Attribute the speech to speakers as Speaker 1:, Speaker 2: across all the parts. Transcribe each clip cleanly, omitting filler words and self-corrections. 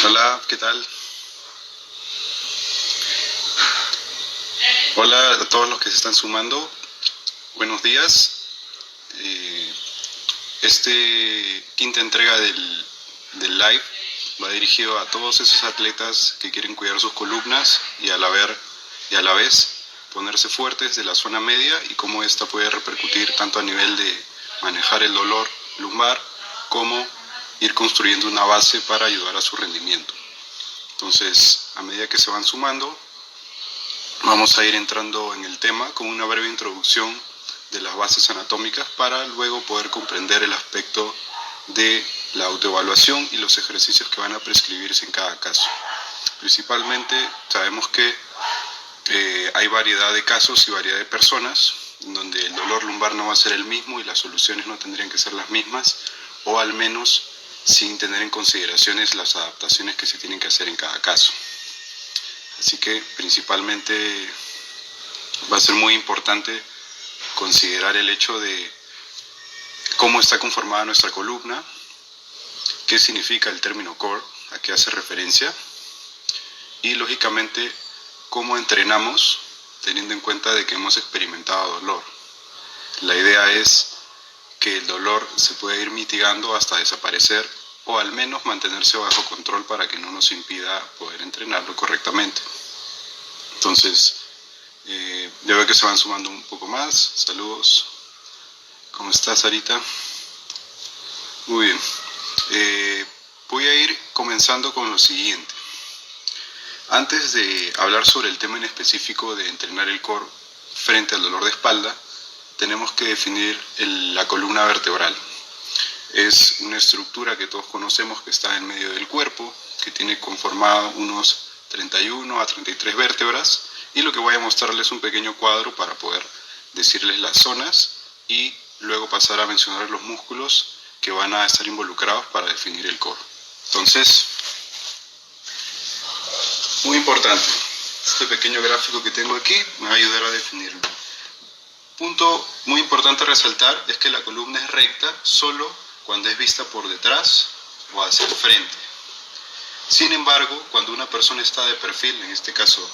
Speaker 1: Hola, ¿qué tal? Hola a todos los que se están sumando. Buenos días. Eh, quinta entrega del live va dirigido a todos esos atletas que quieren cuidar sus columnas y a la vez ponerse fuertes de la zona media y cómo esta puede repercutir tanto a nivel de manejar el dolor lumbar como ir construyendo una base para ayudar a su rendimiento. Entonces, a medida que se van sumando, vamos a ir entrando en el tema con una breve introducción de las bases anatómicas para luego poder comprender el aspecto de la autoevaluación y los ejercicios que van a prescribirse en cada caso. Principalmente sabemos que hay variedad de casos y variedad de personas donde el dolor lumbar no va a ser el mismo y las soluciones no tendrían que ser las mismas, o al menos sin tener en consideraciones las adaptaciones que se tienen que hacer en cada caso. Así que principalmente va a ser muy importante considerar el hecho de cómo está conformada nuestra columna, qué significa el término core, a qué hace referencia, y lógicamente cómo entrenamos teniendo en cuenta de que hemos experimentado dolor. La idea es que el dolor se pueda ir mitigando hasta desaparecer o al menos mantenerse bajo control para que no nos impida poder entrenarlo correctamente. Entonces, ya veo que se van sumando un poco más. Saludos. ¿Cómo estás, Sarita? Muy bien. Voy a ir comenzando con lo siguiente. Antes de hablar sobre el tema en específico de entrenar el core frente al dolor de espalda, tenemos que definir la columna vertebral. Es una estructura que todos conocemos que está en medio del cuerpo, que tiene conformado unos 31 a 33 vértebras, y lo que voy a mostrarles es un pequeño cuadro para poder decirles las zonas y luego pasar a mencionar los músculos que van a estar involucrados para definir el core. Entonces, muy importante, este pequeño gráfico que tengo aquí me va a ayudar a definirlo. Punto muy importante a resaltar es que la columna es recta solo cuando es vista por detrás o hacia el frente. Sin embargo, cuando una persona está de perfil, en este caso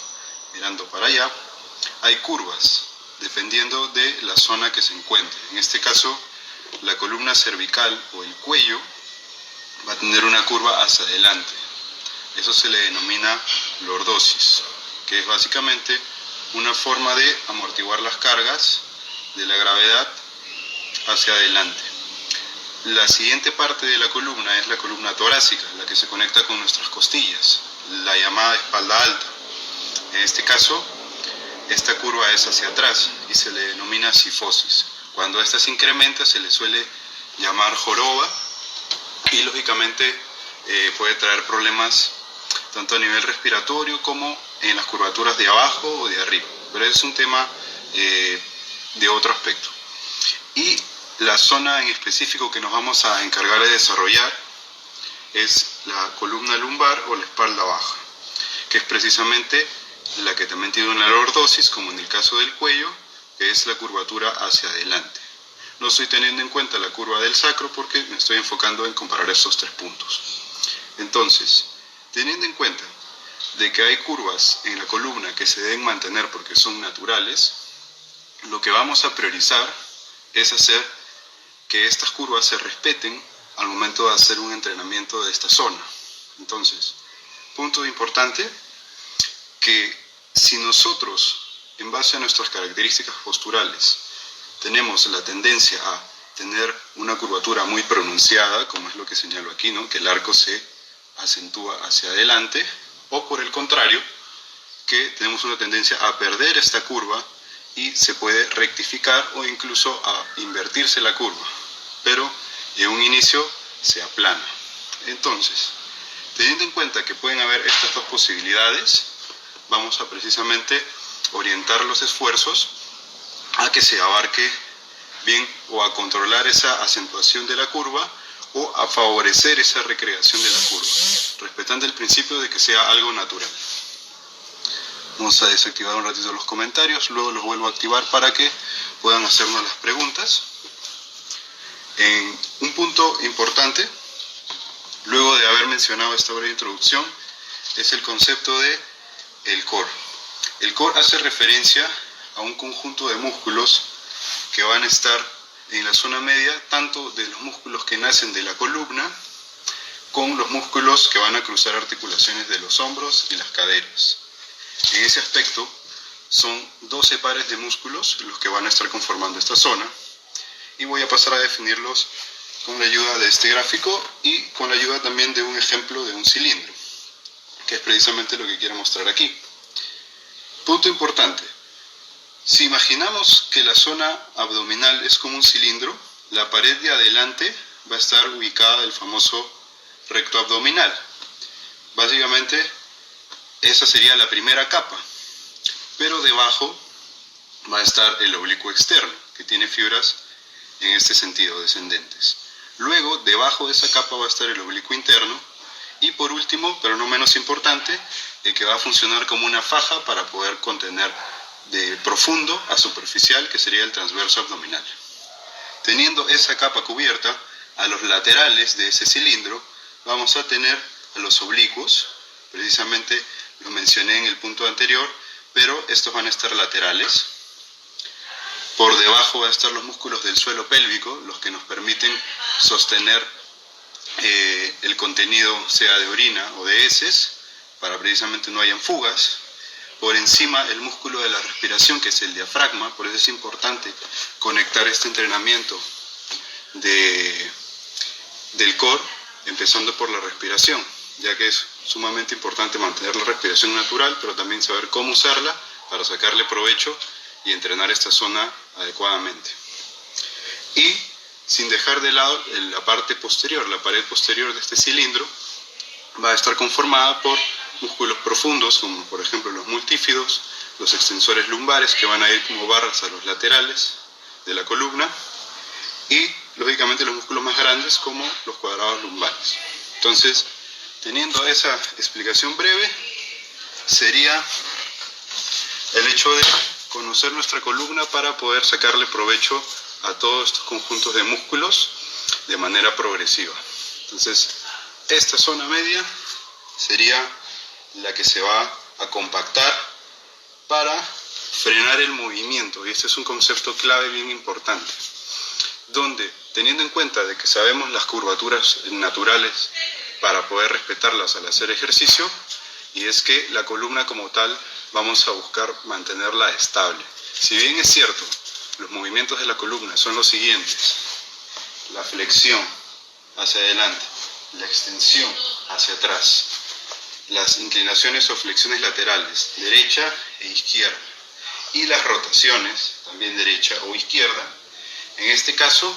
Speaker 1: mirando para allá, hay curvas dependiendo de la zona que se encuentre. En este caso, la columna cervical o el cuello va a tener una curva hacia adelante. Eso se le denomina lordosis, que es básicamente una forma de amortiguar las cargas de la gravedad hacia adelante. La siguiente parte de la columna es la columna torácica, la que se conecta con nuestras costillas, la llamada espalda alta. En este caso, esta curva es hacia atrás y se le denomina cifosis. Cuando esta se incrementa se le suele llamar joroba y lógicamente puede traer problemas tanto a nivel respiratorio como en las curvaturas de abajo o de arriba. Pero es un tema de otro aspecto. Y la zona en específico que nos vamos a encargar de desarrollar es la columna lumbar o la espalda baja, que es precisamente la que también tiene una lordosis, como en el caso del cuello, que es la curvatura hacia adelante. No estoy teniendo en cuenta la curva del sacro porque me estoy enfocando en comparar estos tres puntos. Entonces, teniendo en cuenta de que hay curvas en la columna que se deben mantener porque son naturales, lo que vamos a priorizar es hacer que estas curvas se respeten al momento de hacer un entrenamiento de esta zona. Entonces, punto importante, que si nosotros, en base a nuestras características posturales, tenemos la tendencia a tener una curvatura muy pronunciada, como es lo que señalo aquí, ¿no? Que el arco se acentúa hacia adelante, o por el contrario, que tenemos una tendencia a perder esta curva y se puede rectificar o incluso a invertirse la curva, pero en un inicio se aplana. Entonces, teniendo en cuenta que pueden haber estas dos posibilidades, vamos a precisamente orientar los esfuerzos a que se abarque bien o a controlar esa acentuación de la curva o a favorecer esa recreación de la curva, respetando el principio de que sea algo natural. Vamos a desactivar un ratito los comentarios, luego los vuelvo a activar para que puedan hacernos las preguntas. Un punto importante luego de haber mencionado esta breve introducción, es el concepto de el core. El core hace referencia a un conjunto de músculos que van a estar en la zona media, tanto de los músculos que nacen de la columna, con los músculos que van a cruzar articulaciones de los hombros y las caderas. En ese aspecto, son 12 pares de músculos los que van a estar conformando esta zona, y voy a pasar a definirlos con la ayuda de este gráfico y con la ayuda también de un ejemplo de un cilindro, que es precisamente lo que quiero mostrar aquí. Punto importante: si imaginamos que la zona abdominal es como un cilindro, la pared de adelante va a estar ubicada el famoso recto abdominal. Básicamente, esa sería la primera capa, pero debajo va a estar el oblicuo externo, que tiene fibras en este sentido descendentes. Luego, debajo de esa capa va a estar el oblicuo interno, y por último, pero no menos importante, el que va a funcionar como una faja para poder contener de profundo a superficial, que sería el transverso abdominal. Teniendo esa capa cubierta, a los laterales de ese cilindro vamos a tener a los oblicuos. Precisamente lo mencioné en el punto anterior, pero estos van a estar laterales. Por debajo van a estar los músculos del suelo pélvico, los que nos permiten sostener el contenido, sea de orina o de heces, para precisamente no hayan fugas. Por encima, el músculo de la respiración, que es el diafragma. Por eso es importante conectar este entrenamiento del core, empezando por la respiración, ya que es sumamente importante mantener la respiración natural, pero también saber cómo usarla para sacarle provecho y entrenar esta zona adecuadamente. Y sin dejar de lado la parte posterior, la pared posterior de este cilindro va a estar conformada por músculos profundos, como por ejemplo los multífidos, los extensores lumbares, que van a ir como barras a los laterales de la columna, y lógicamente los músculos más grandes, como los cuadrados lumbares. Entonces, teniendo esa explicación breve, sería el hecho de conocer nuestra columna para poder sacarle provecho a todos estos conjuntos de músculos de manera progresiva. Entonces, esta zona media sería la que se va a compactar para frenar el movimiento, y este es un concepto clave bien importante, donde, teniendo en cuenta de que sabemos las curvaturas naturales para poder respetarlas al hacer ejercicio, y es que la columna como tal vamos a buscar mantenerla estable. Si bien es cierto, los movimientos de la columna son los siguientes: la flexión hacia adelante, la extensión hacia atrás, las inclinaciones o flexiones laterales, derecha e izquierda, y las rotaciones, también derecha o izquierda. En este caso,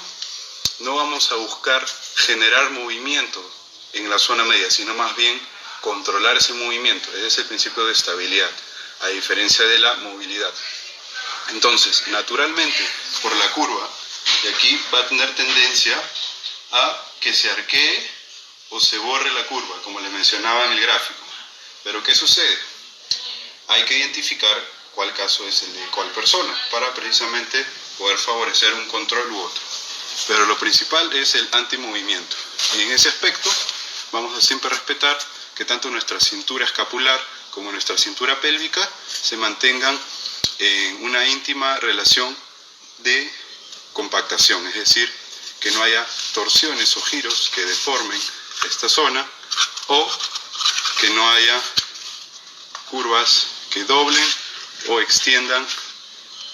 Speaker 1: no vamos a buscar generar movimiento en la zona media, sino más bien controlar ese movimiento. Ese es el principio de estabilidad, a diferencia de la movilidad. Entonces, naturalmente, por la curva, de aquí va a tener tendencia a que se arquee o se borre la curva, como les mencionaba en el gráfico. Pero ¿qué sucede? Hay que identificar cuál caso es el de cuál persona, para precisamente poder favorecer un control u otro. Pero lo principal es el antimovimiento. Y en ese aspecto vamos a siempre respetar que tanto nuestra cintura escapular como nuestra cintura pélvica se mantengan en una íntima relación de compactación, es decir, que no haya torsiones o giros que deformen esta zona, o que no haya curvas que doblen o extiendan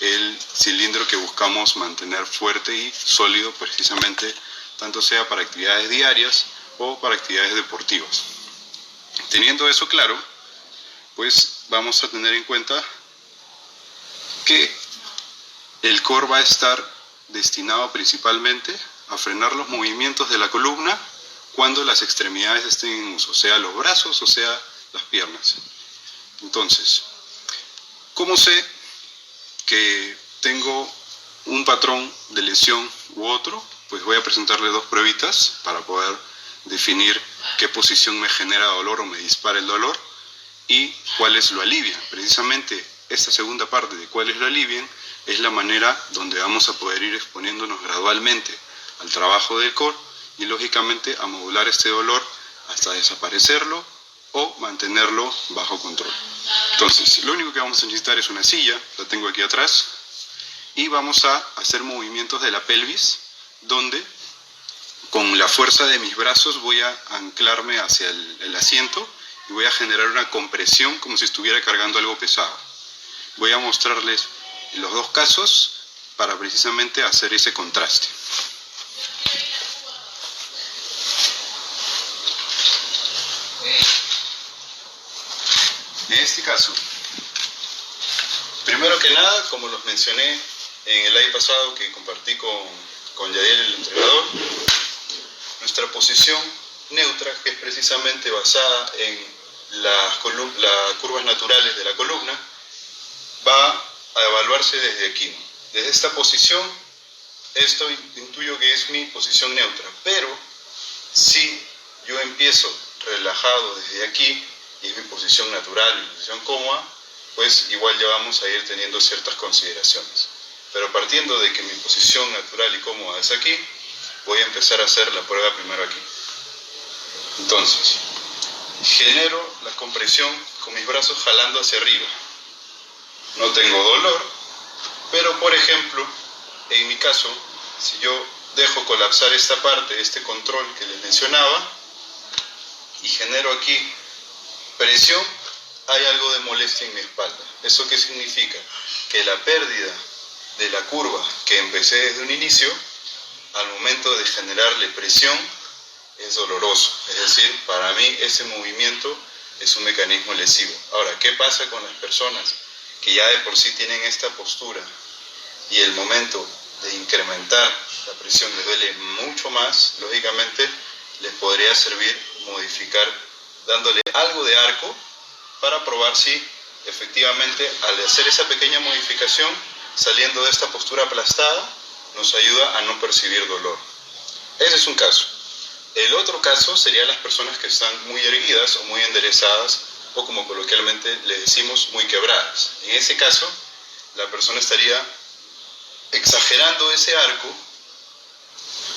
Speaker 1: el cilindro que buscamos mantener fuerte y sólido, precisamente tanto sea para actividades diarias o para actividades deportivas. Teniendo eso claro, pues vamos a tener en cuenta que el core va a estar destinado principalmente a frenar los movimientos de la columna cuando las extremidades estén en uso, sea los brazos o sea las piernas. Entonces, ¿cómo sé que tengo un patrón de lesión u otro? Pues voy a presentarle dos pruebitas para poder definir qué posición me genera dolor o me dispara el dolor y cuáles lo alivian. Precisamente esta segunda parte de cuáles lo alivian es la manera donde vamos a poder ir exponiéndonos gradualmente al trabajo del core y lógicamente a modular este dolor hasta desaparecerlo o mantenerlo bajo control. Entonces, lo único que vamos a necesitar es una silla, la tengo aquí atrás, y vamos a hacer movimientos de la pelvis, donde con la fuerza de mis brazos voy a anclarme hacia el asiento y voy a generar una compresión como si estuviera cargando algo pesado. Voy a mostrarles los dos casos para precisamente hacer ese contraste. En este caso, primero que nada, como los mencioné en el live pasado que compartí con Yadiel, el entrenador, nuestra posición neutra, que es precisamente basada en las curvas naturales de la columna, va a evaluarse desde aquí. Desde esta posición, esto intuyo que es mi posición neutra, pero si yo empiezo relajado desde aquí, y es mi posición natural, mi posición cómoda, pues igual ya vamos a ir teniendo ciertas consideraciones. Pero partiendo de que mi posición natural y cómoda es aquí, voy a empezar a hacer la prueba primero aquí. Entonces, genero la compresión con mis brazos jalando hacia arriba. No tengo dolor, pero por ejemplo, en mi caso, si yo dejo colapsar esta parte, este control que les mencionaba, y genero aquí presión, hay algo de molestia en mi espalda. ¿Eso qué significa? Que la pérdida de la curva que empecé desde un inicio, al momento de generarle presión, es doloroso. Es decir, para mí ese movimiento es un mecanismo lesivo. Ahora, ¿qué pasa con las personas que ya de por sí tienen esta postura y el momento de incrementar la presión les duele mucho más? Lógicamente les podría servir modificar dándole algo de arco para probar si efectivamente al hacer esa pequeña modificación, saliendo de esta postura aplastada, nos ayuda a no percibir dolor. Ese es un caso. El otro caso sería las personas que están muy erguidas o muy enderezadas, o como coloquialmente le decimos, muy quebradas. En ese caso, la persona estaría exagerando ese arco,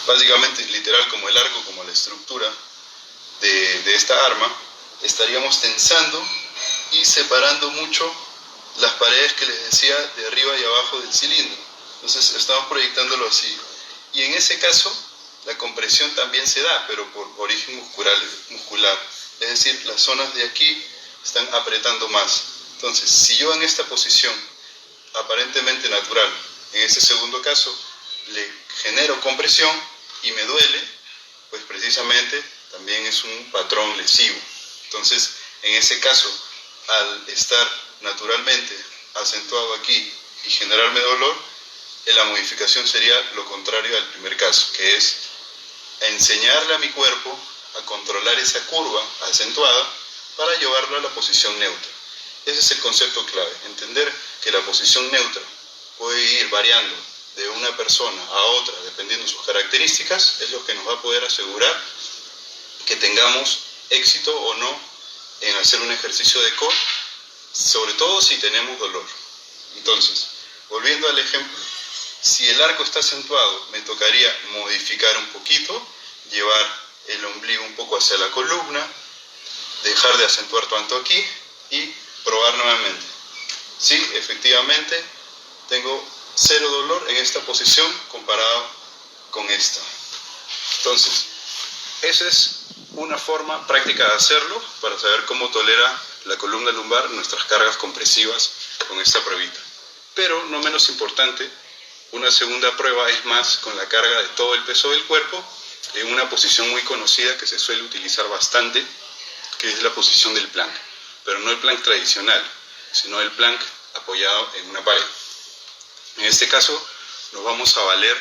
Speaker 1: básicamente literal como el arco, como la estructura de esta arma, estaríamos tensando y separando mucho las paredes que les decía de arriba y abajo del cilindro. Entonces estamos proyectándolo así. Y en ese caso, la compresión también se da, pero por origen muscular. Es decir, las zonas de aquí están apretando más. Entonces, si yo en esta posición aparentemente natural, en ese segundo caso, le genero compresión y me duele, pues precisamente también es un patrón lesivo. Entonces, en ese caso, al estar naturalmente acentuado aquí y generarme dolor, la modificación sería lo contrario al primer caso, que es enseñarle a mi cuerpo a controlar esa curva acentuada para llevarlo a la posición neutra. Ese es el concepto clave, entender que la posición neutra puede ir variando de una persona a otra dependiendo de sus características, es lo que nos va a poder asegurar que tengamos éxito o no en hacer un ejercicio de core, sobre todo si tenemos dolor. Entonces, volviendo al ejemplo, si el arco está acentuado, me tocaría modificar un poquito, llevar el ombligo un poco hacia la columna, dejar de acentuar tanto aquí y probar nuevamente. Sí, efectivamente, tengo cero dolor en esta posición comparado con esta. Entonces, esa es una forma práctica de hacerlo para saber cómo tolera la columna lumbar nuestras cargas compresivas con esta pruebita. Pero no menos importante, una segunda prueba es más con la carga de todo el peso del cuerpo en una posición muy conocida que se suele utilizar bastante, que es la posición del plank. Pero no el plank tradicional, sino el plank apoyado en una pared. En este caso nos vamos a valer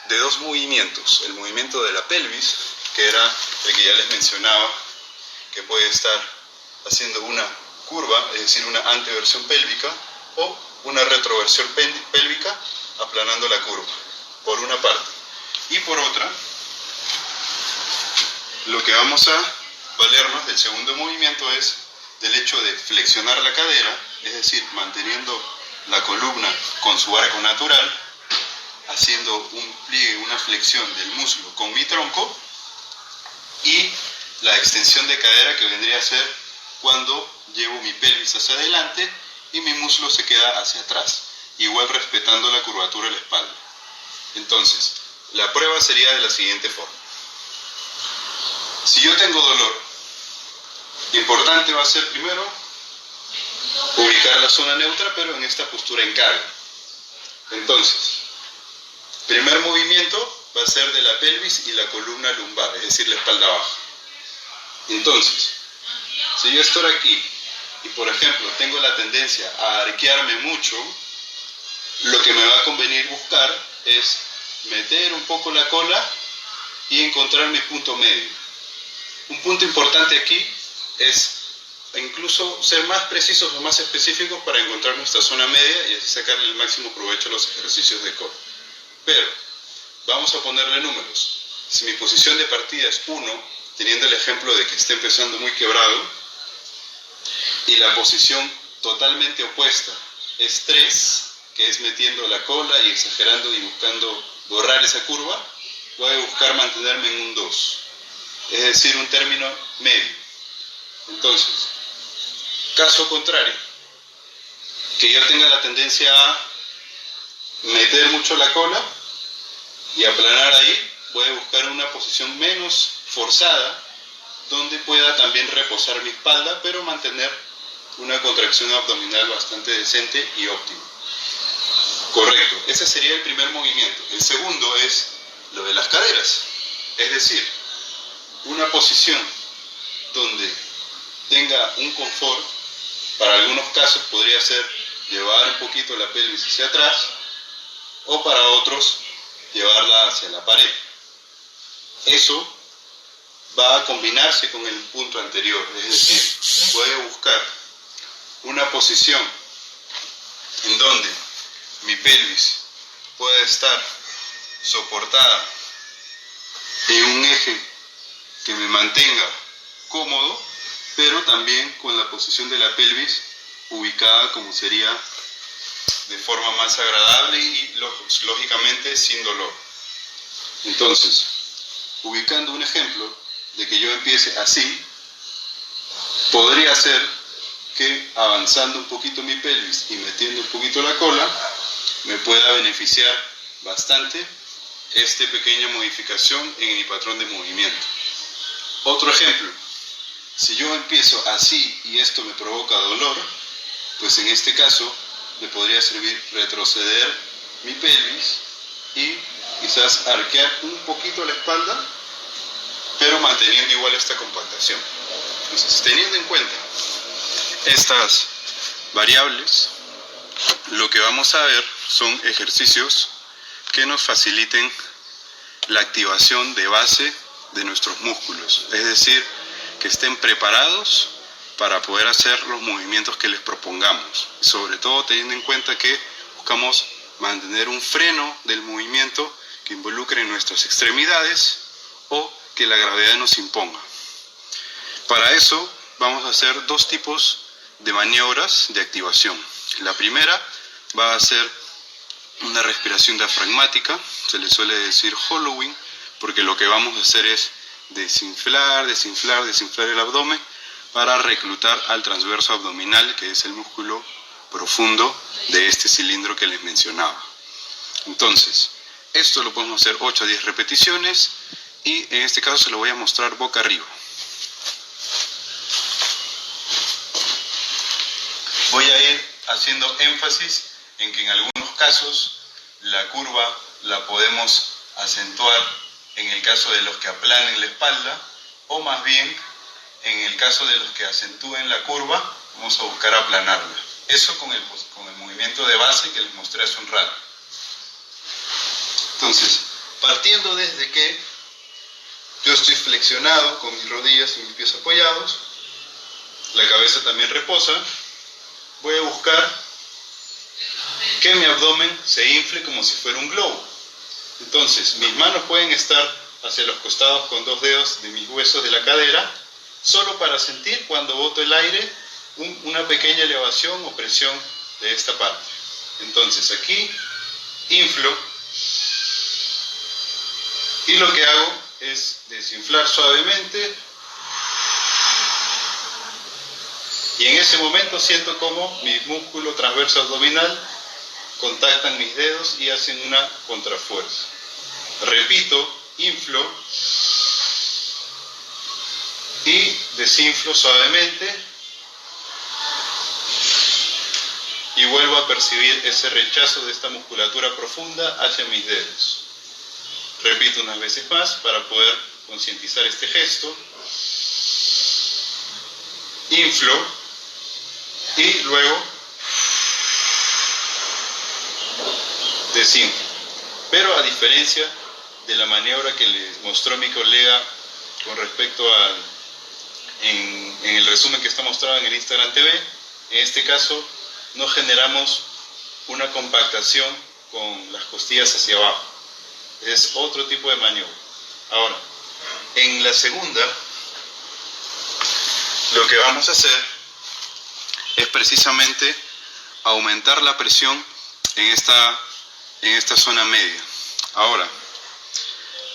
Speaker 1: de dos movimientos. El movimiento de la pelvis, que era el que ya les mencionaba, que puede estar haciendo una curva, es decir, una anteversión pélvica, o una retroversión pélvica, aplanando la curva, por una parte. Y por otra, lo que vamos a valernos del segundo movimiento es del hecho de flexionar la cadera, es decir, manteniendo la columna con su arco natural, haciendo un pliegue, una flexión del muslo con mi tronco, y la extensión de cadera, que vendría a ser cuando llevo mi pelvis hacia adelante y mi muslo se queda hacia atrás, igual respetando la curvatura de la espalda. Entonces, la prueba sería de la siguiente forma. Si yo tengo dolor, importante va a ser primero ubicar la zona neutra, pero en esta postura en carga. Entonces, primer movimiento va a ser de la pelvis y la columna lumbar, es decir, la espalda baja. Entonces, si yo estoy aquí y, por ejemplo, tengo la tendencia a arquearme mucho, lo que me va a convenir buscar es meter un poco la cola y encontrar mi punto medio. Un punto importante aquí es incluso ser más precisos o más específicos para encontrar nuestra zona media y así sacarle el máximo provecho a los ejercicios de core. Pero vamos a ponerle números. Si mi posición de partida es 1, teniendo el ejemplo de que está empezando muy quebrado, y la posición totalmente opuesta es 3, que es metiendo la cola y exagerando y buscando borrar esa curva, voy a buscar mantenerme en un 2, es decir, un término medio. Entonces, caso contrario, que yo tenga la tendencia a meter mucho la cola y aplanar ahí, voy a buscar una posición menos forzada, donde pueda también reposar mi espalda, pero mantener una contracción abdominal bastante decente y óptima. Correcto, ese sería el primer movimiento. El segundo es lo de las caderas, es decir, una posición donde tenga un confort. Para algunos casos podría ser llevar un poquito la pelvis hacia atrás, o para otros llevarla hacia la pared. Eso va a combinarse con el punto anterior, es decir, voy a buscar una posición en donde mi pelvis pueda estar soportada en un eje que me mantenga cómodo, pero también con la posición de la pelvis ubicada como sería de forma más agradable y lógicamente sin dolor. Entonces, ubicando un ejemplo de que yo empiece así, podría ser que avanzando un poquito mi pelvis y metiendo un poquito la cola, me pueda beneficiar bastante esta pequeña modificación en mi patrón de movimiento. Otro ejemplo, si yo empiezo así y esto me provoca dolor, pues en este caso me podría servir retroceder mi pelvis y quizás arquear un poquito la espalda, pero manteniendo igual esta compactación. Entonces, teniendo en cuenta estas variables, lo que vamos a ver son ejercicios que nos faciliten la activación de base de nuestros músculos, es decir, que estén preparados para poder hacer los movimientos que les propongamos, sobre todo teniendo en cuenta que buscamos mantener un freno del movimiento que involucre nuestras extremidades o que la gravedad nos imponga. Para eso vamos a hacer dos tipos de maniobras de activación. La primera va a ser una respiración diafragmática, se le suele decir hollowing, porque lo que vamos a hacer es desinflar el abdomen para reclutar al transverso abdominal, que es el músculo profundo de este cilindro que les mencionaba. Entonces, esto lo podemos hacer 8 a 10 repeticiones y en este caso se lo voy a mostrar boca arriba. Voy a ir haciendo énfasis en que en algunos casos la curva la podemos acentuar en el caso de los que aplanen la espalda, o más bien en el caso de los que acentúen la curva, vamos a buscar aplanarla. Eso con el movimiento de base que les mostré hace un rato. Entonces, partiendo desde que yo estoy flexionado con mis rodillas y mis pies apoyados, la cabeza también reposa, voy a buscar que mi abdomen se infle como si fuera un globo. Entonces, mis manos pueden estar hacia los costados con 2 dedos de mis huesos de la cadera, solo para sentir cuando boto el aire una pequeña elevación o presión de esta parte. Entonces, aquí inflo y lo que hago es desinflar suavemente ese momento siento como mi músculo transverso abdominal contactan mis dedos y hacen una contrafuerza. Repito, inflo y desinflo suavemente y vuelvo a percibir ese rechazo de esta musculatura profunda hacia mis dedos. Repito unas veces más para poder concientizar este gesto. Inflo y luego desinflo. Pero a diferencia de la maniobra que les mostró mi colega con respecto en el resumen que está mostrado en el Instagram TV, en este caso no generamos una compactación con las costillas hacia abajo. Es otro tipo de maniobra. Ahora, en la segunda, lo que vamos a hacer es precisamente aumentar la presión en esta zona media. Ahora,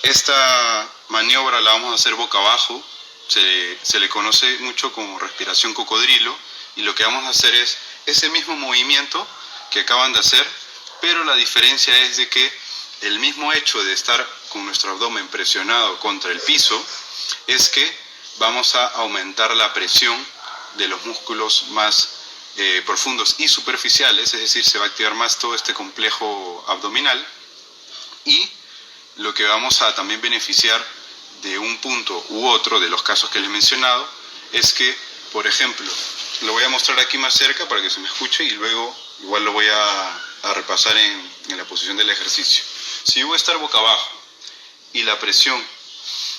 Speaker 1: esta maniobra la vamos a hacer boca abajo, se le conoce mucho como respiración cocodrilo, y lo que vamos a hacer es ese mismo movimiento que acaban de hacer, pero la diferencia es de que el mismo hecho de estar con nuestro abdomen presionado contra el piso es que vamos a aumentar la presión de los músculos más profundos y superficiales, es decir, se va a activar más todo este complejo abdominal, y lo que vamos a también beneficiar de un punto u otro de los casos que les he mencionado es que, por ejemplo, lo voy a mostrar aquí más cerca para que se me escuche y luego igual lo voy a repasar en la posición del ejercicio. Si yo voy a estar boca abajo y la presión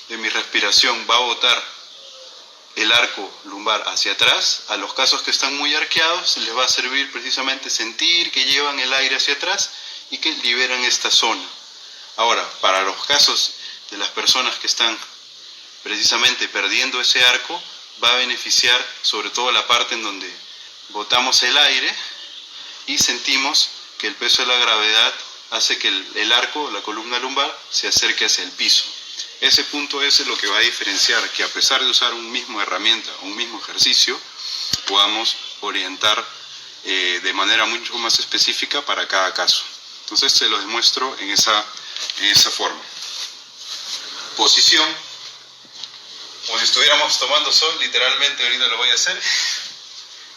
Speaker 1: de mi respiración va a botar el arco lumbar hacia atrás, a los casos que están muy arqueados les va a servir precisamente sentir que llevan el aire hacia atrás y que liberan esta zona. Ahora, para los casos de las personas que están precisamente perdiendo ese arco, va a beneficiar sobre todo la parte en donde botamos el aire y sentimos que el peso de la gravedad hace que el arco, la columna lumbar, se acerque hacia el piso. Ese punto es lo que va a diferenciar que a pesar de usar un mismo herramienta, un mismo ejercicio, podamos orientar de manera mucho más específica para cada caso. Entonces se lo demuestro en esa forma. Posición, como si estuviéramos tomando sol, literalmente ahorita lo voy a hacer.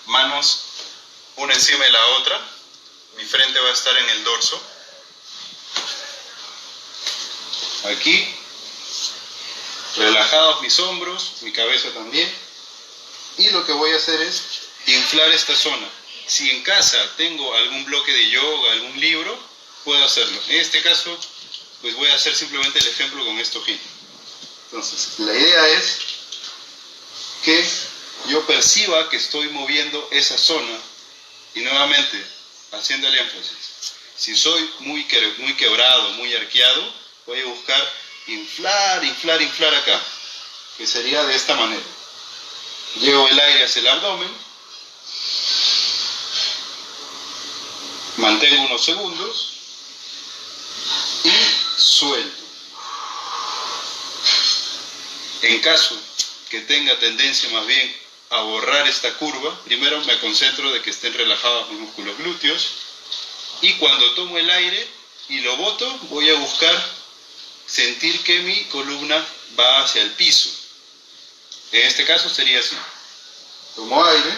Speaker 1: Manos una encima de la otra, mi frente va a estar en el dorso. Aquí, relajados mis hombros, mi cabeza también. Y lo que voy a hacer es inflar esta zona. Si en casa tengo algún bloque de yoga, algún libro, puedo hacerlo. En este caso, pues voy a hacer simplemente el ejemplo con esto aquí. Entonces, la idea es que yo perciba que estoy moviendo esa zona y nuevamente, haciendo el énfasis. Si soy muy quebrado, muy arqueado, voy a buscar inflar acá, que sería de esta manera. Llevo el aire hacia el abdomen, mantengo unos segundos y suelto. En caso que tenga tendencia más bien a borrar esta curva, primero me concentro de que estén relajados mis músculos glúteos, y cuando tomo el aire y lo boto, voy a buscar sentir que mi columna va hacia el piso. En este caso sería así. Tomo aire,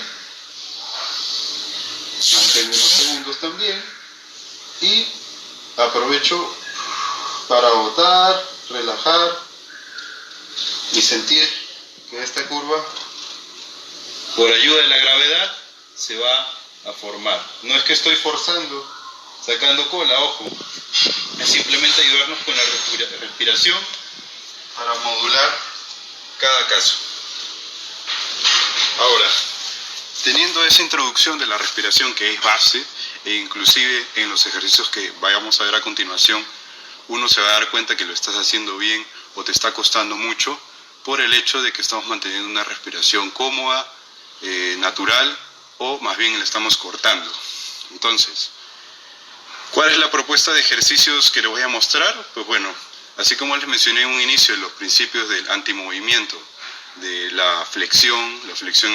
Speaker 1: mantengo unos segundos también y aprovecho para botar, relajar y sentir que esta curva, por ayuda de la gravedad, se va a formar. No es que estoy forzando, sacando cola, ojo, es simplemente ayudarnos con la respiración para modular cada caso. Ahora, teniendo esa introducción de la respiración que es base, e inclusive en los ejercicios que vayamos a ver a continuación, uno se va a dar cuenta que lo estás haciendo bien o te está costando mucho por el hecho de que estamos manteniendo una respiración cómoda, natural, o más bien la estamos cortando. Entonces, ¿cuál es la propuesta de ejercicios que les voy a mostrar? Pues bueno, así como les mencioné en un inicio los principios del antimovimiento, de la flexión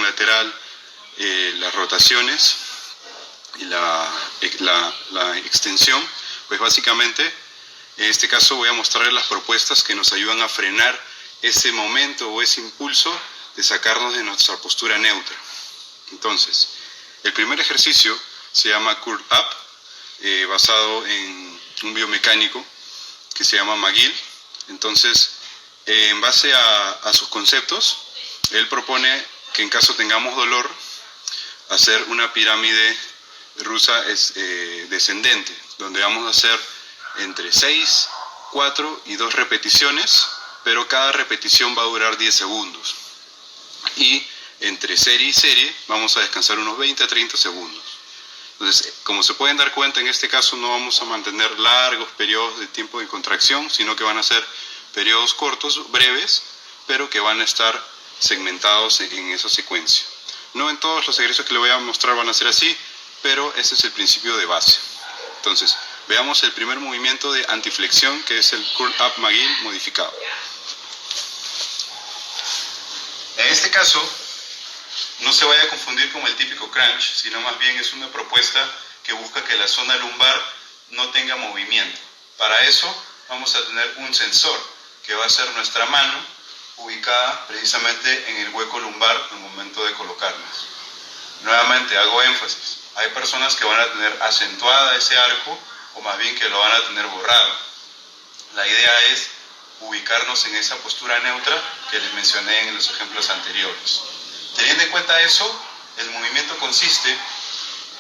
Speaker 1: lateral, las rotaciones y la extensión, pues básicamente en este caso voy a mostrarles las propuestas que nos ayudan a frenar ese momento o ese impulso de sacarnos de nuestra postura neutra. Entonces, el primer ejercicio se llama Curl Up, basado en un biomecánico que se llama McGill. Entonces, en base a sus conceptos, él propone que en caso tengamos dolor, hacer una pirámide rusa descendente, donde vamos a hacer entre 6, 4 y 2 repeticiones, pero cada repetición va a durar 10 segundos. Y entre serie y serie vamos a descansar unos 20 a 30 segundos. Entonces, como se pueden dar cuenta, en este caso no vamos a mantener largos periodos de tiempo de contracción, sino que van a ser periodos cortos, breves, pero que van a estar segmentados en esa secuencia. No en todos los ejercicios que le voy a mostrar van a ser así, pero ese es el principio de base. Entonces, veamos el primer movimiento de antiflexión, que es el Curl Up McGill modificado. En este caso, no se vaya a confundir con el típico crunch, sino más bien es una propuesta que busca que la zona lumbar no tenga movimiento. Para eso vamos a tener un sensor, que va a ser nuestra mano, ubicada precisamente en el hueco lumbar al momento de colocarlas. Nuevamente hago énfasis, hay personas que van a tener acentuada ese arco, o más bien que lo van a tener borrado. La idea es ubicarnos en esa postura neutra que les mencioné en los ejemplos anteriores. Teniendo en cuenta eso, el movimiento consiste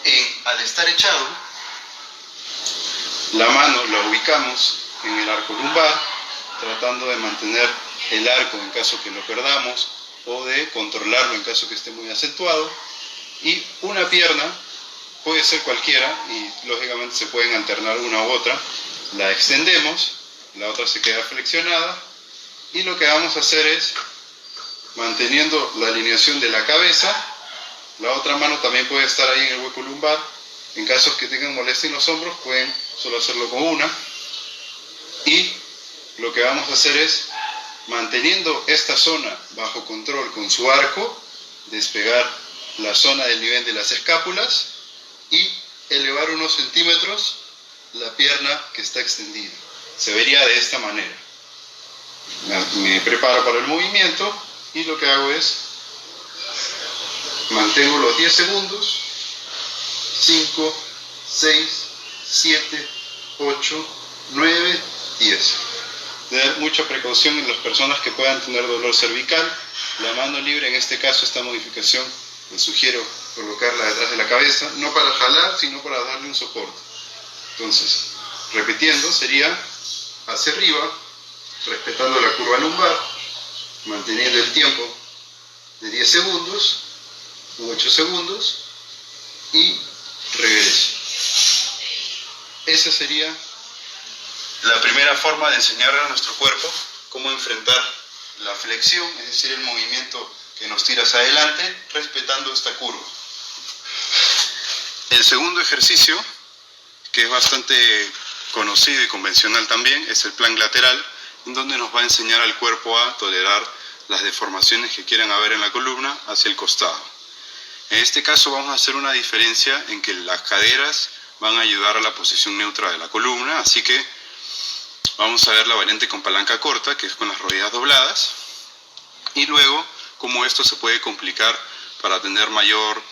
Speaker 1: en, al estar echado, la mano la ubicamos en el arco lumbar, tratando de mantener el arco en caso que lo perdamos, o de controlarlo en caso que esté muy acentuado, y una pierna, puede ser cualquiera, y lógicamente se pueden alternar una u otra, la extendemos, la otra se queda flexionada, y lo que vamos a hacer es, manteniendo la alineación de la cabeza, la otra mano también puede estar ahí en el hueco lumbar. En casos que tengan molestia en los hombros, pueden solo hacerlo con una. Y lo que vamos a hacer es, manteniendo esta zona bajo control con su arco, despegar la zona del nivel de las escápulas y elevar unos centímetros la pierna que está extendida. Se vería de esta manera. Me preparo para el movimiento. Y lo que hago es, mantengo los 10 segundos, 5, 6, 7, 8, 9, 10. Tener mucha precaución en las personas que puedan tener dolor cervical. La mano libre, en este caso, esta modificación, les sugiero colocarla detrás de la cabeza, no para jalar, sino para darle un soporte. Entonces, repitiendo, sería hacia arriba, respetando la curva lumbar, manteniendo el tiempo de 10 segundos, 8 segundos y regreso. Esa sería la primera forma de enseñarle a nuestro cuerpo cómo enfrentar la flexión, es decir, el movimiento que nos tira hacia adelante, respetando esta curva. El segundo ejercicio, que es bastante conocido y convencional también, es el plank lateral, en donde nos va a enseñar al cuerpo a tolerar las deformaciones que quieran haber en la columna hacia el costado. En este caso vamos a hacer una diferencia en que las caderas van a ayudar a la posición neutra de la columna, así que vamos a ver la variante con palanca corta, que es con las rodillas dobladas, y luego cómo esto se puede complicar para tener mayor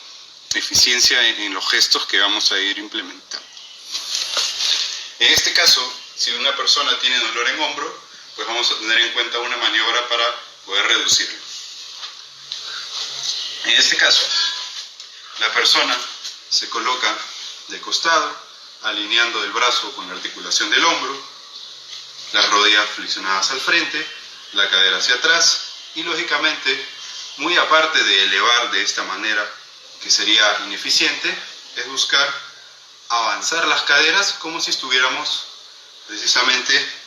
Speaker 1: eficiencia en los gestos que vamos a ir implementando. En este caso, si una persona tiene dolor en hombro, pues vamos a tener en cuenta una maniobra para poder reducirlo. En este caso, la persona se coloca de costado, alineando el brazo con la articulación del hombro, las rodillas flexionadas al frente, la cadera hacia atrás y lógicamente, muy aparte de elevar de esta manera que sería ineficiente, es buscar avanzar las caderas como si estuviéramos precisamente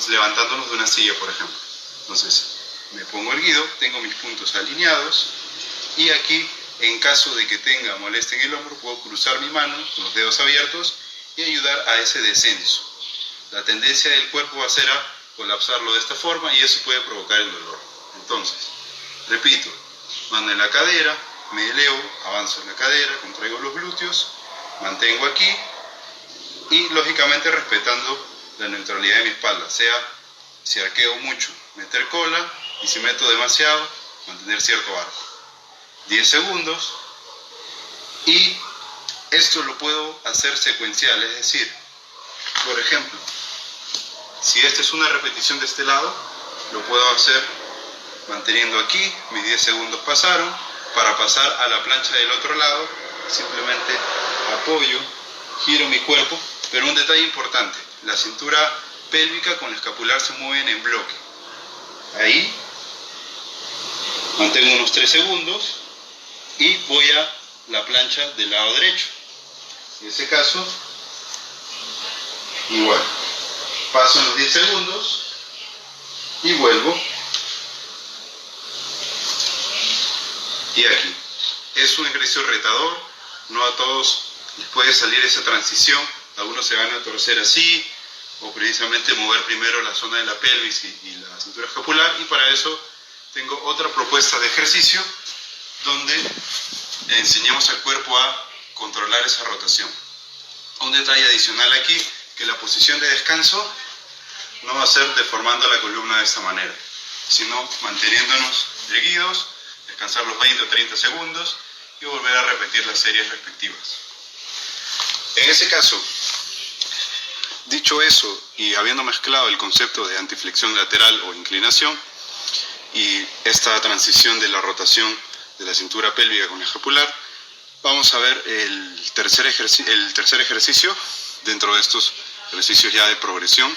Speaker 1: levantándonos de una silla, por ejemplo. Entonces, me pongo erguido, tengo mis puntos alineados y aquí, en caso de que tenga molestia en el hombro, puedo cruzar mi mano con los dedos abiertos y ayudar a ese descenso. La tendencia del cuerpo va a ser a colapsarlo de esta forma y eso puede provocar el dolor. Entonces, repito, mano en la cadera, me elevo, avanzo en la cadera, contraigo los glúteos, mantengo aquí y lógicamente respetando la neutralidad de mi espalda, sea si arqueo mucho, meter cola, y si meto demasiado, mantener cierto arco. 10 segundos, y esto lo puedo hacer secuencial, es decir, por ejemplo, si esta es una repetición de este lado, lo puedo hacer manteniendo aquí, mis 10 segundos pasaron. Para pasar a la plancha del otro lado, simplemente apoyo, giro mi cuerpo, pero un detalle importante, la cintura pélvica con la escapular se mueven en bloque. Ahí, mantengo unos 3 segundos y voy a la plancha del lado derecho. En ese caso, igual, paso los 10 segundos y vuelvo. Y aquí, es un ejercicio retador, no a todos les puede salir esa transición, algunos se van a torcer así, o precisamente mover primero la zona de la pelvis y la cintura escapular, y para eso tengo otra propuesta de ejercicio donde le enseñamos al cuerpo a controlar esa rotación. Un detalle adicional aquí, que la posición de descanso no va a ser deformando la columna de esta manera, sino manteniéndonos erguidos, descansar los 20 o 30 segundos y volver a repetir las series respectivas. En ese caso, dicho eso y habiendo mezclado el concepto de antiflexión lateral o inclinación y esta transición de la rotación de la cintura pélvica con la escapular, vamos a ver el tercer ejercicio dentro de estos ejercicios ya de progresión,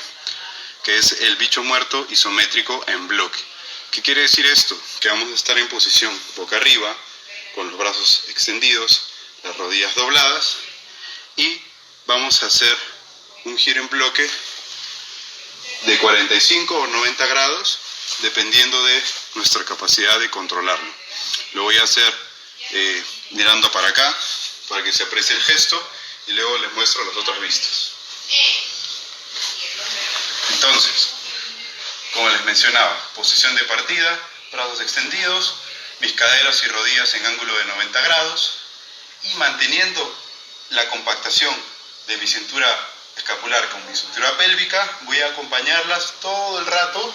Speaker 1: que es el bicho muerto isométrico en bloque. ¿Qué quiere decir esto? Que vamos a estar en posición boca arriba, con los brazos extendidos, las rodillas dobladas, y vamos a hacer un giro en bloque de 45 o 90 grados, dependiendo de nuestra capacidad de controlarlo. Lo voy a hacer mirando para acá, para que se aprecie el gesto, y luego les muestro las otras vistas. Entonces, como les mencionaba, posición de partida, brazos extendidos, mis caderas y rodillas en ángulo de 90 grados, y manteniendo la compactación de mi cintura escapular con mi cintura pélvica, voy a acompañarlas todo el rato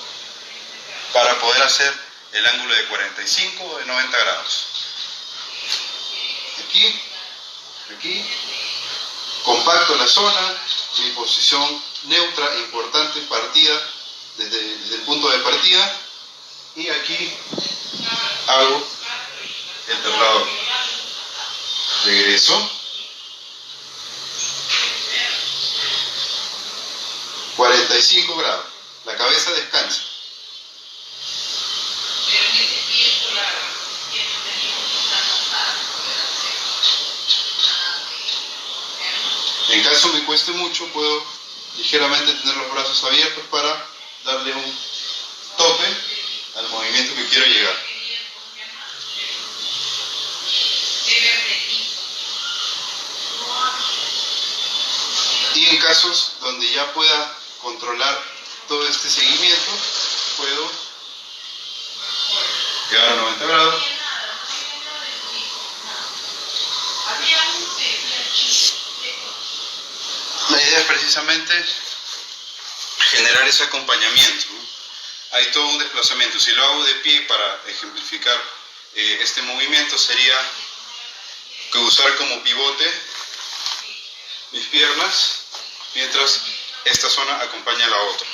Speaker 1: para poder hacer el ángulo de 45 o de 90 grados. Aquí, compacto la zona, mi posición neutra, importante, partida, desde el punto de partida, y aquí hago el traslado. Regreso. 45 grados. La cabeza descansa. En caso me cueste mucho, puedo ligeramente tener los brazos abiertos para darle un tope al movimiento que quiero llegar. Y en casos donde ya pueda controlar todo este seguimiento, puedo llegar a 90 grados. La idea es precisamente generar ese acompañamiento, ¿no? Hay todo un desplazamiento. Si lo hago de pie para ejemplificar este movimiento, sería que usar como pivote mis piernas mientras esta zona acompaña a la otra,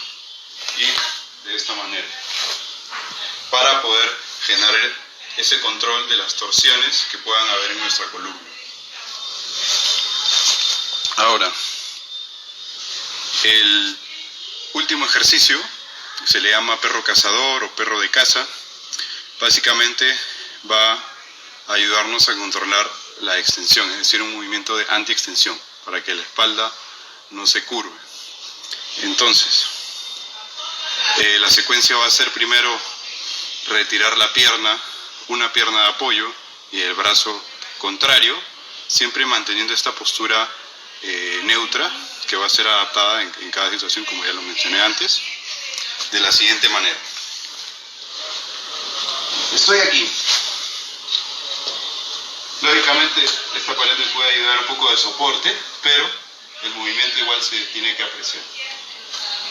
Speaker 1: y de esta manera, para poder generar ese control de las torsiones que puedan haber en nuestra columna. Ahora, el último ejercicio se le llama perro cazador o perro de caza. Básicamente va a ayudarnos a controlar la extensión, es decir, un movimiento de anti-extensión para que la espalda no se curve. Entonces, la secuencia va a ser primero retirar la pierna, una pierna de apoyo y el brazo contrario, siempre manteniendo esta postura neutra, que va a ser adaptada en cada situación, como ya lo mencioné antes, de la siguiente manera. Estoy aquí. Lógicamente esta pared me puede ayudar un poco de soporte, pero el movimiento igual se tiene que apreciar.